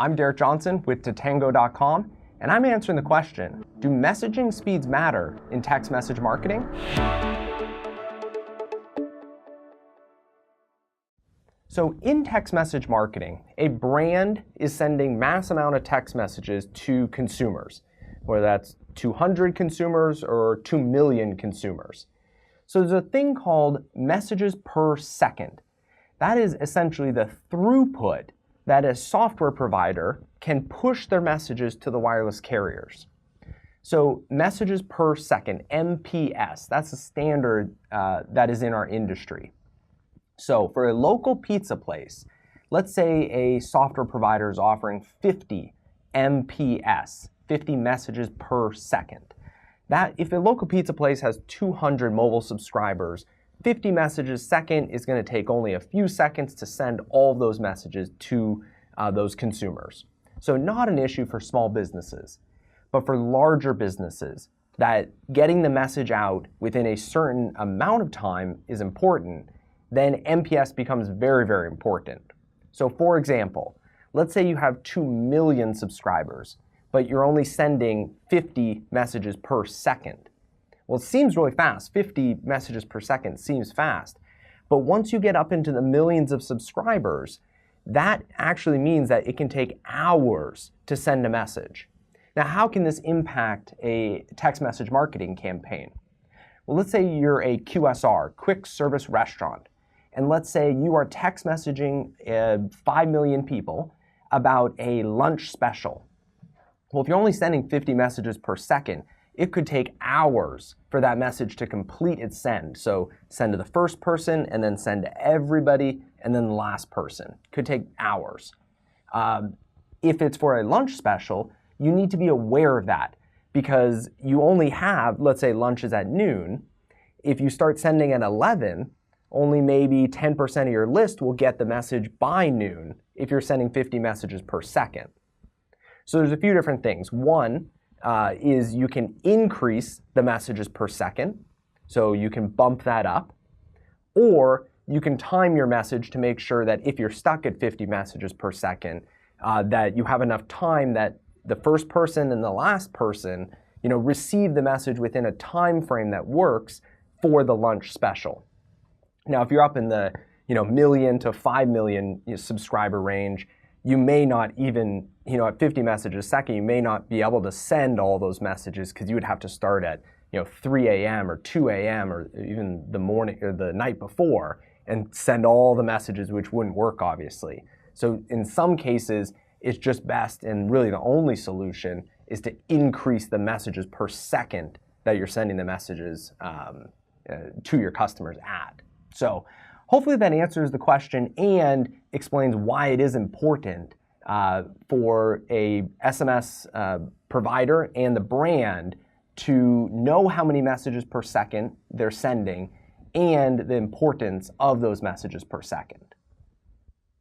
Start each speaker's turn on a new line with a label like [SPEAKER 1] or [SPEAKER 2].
[SPEAKER 1] I'm Derek Johnson with Tatango.com, and I'm answering the question, do messaging speeds matter in text message marketing? So in text message marketing, a brand is sending mass amount of text messages to consumers, whether that's 200 consumers or 2 million consumers. So there's a thing called messages per second. That is essentially the throughput that a software provider can push their messages to the wireless carriers. So messages per second, MPS, that's a standard that is in our industry. So for a local pizza place, let's say a software provider is offering 50 MPS, 50 messages per second. That if a local pizza place has 200 mobile subscribers, 50 messages a second is going to take only a few seconds to send all of those messages to those consumers. So not an issue for small businesses, but for larger businesses, that getting the message out within a certain amount of time is important, then MPS becomes very, very important. So for example, let's say you have 2 million subscribers, but you're only sending 50 messages per second. Well, it seems really fast. 50 messages per second seems fast. But once you get up into the millions of subscribers, that actually means that it can take hours to send a message. Now, how can this impact a text message marketing campaign? Well, let's say you're a QSR, quick service restaurant, and let's say you are text messaging 5 million people about a lunch special. Well, if you're only sending 50 messages per second, it could take hours for that message to complete its send. So send to the first person, and then send to everybody, and then the last person. Could take hours. If it's for a lunch special, you need to be aware of that, because you only have, let's say lunch is at noon. If you start sending at 11, only maybe 10% of your list will get the message by noon if you're sending 50 messages per second. So there's a few different things. One is you can increase the messages per second, so you can bump that up, or you can time your message to make sure that if you're stuck at 50 messages per second, that you have enough time that the first person and the last person, receive the message within a time frame that works for the lunch special. Now, if you're up in the million to 5 million subscriber range, you may not even, at 50 messages a second, you may not be able to send all those messages, because you would have to start at 3 a.m. or 2 a.m. or even the morning or the night before and send all the messages, which wouldn't work, obviously. So in some cases, it's just best, and really the only solution is to increase the messages per second that you're sending the messages to your customers at. So hopefully that answers the question and explains why it is important for a SMS provider and the brand to know how many messages per second they're sending and the importance of those messages per second.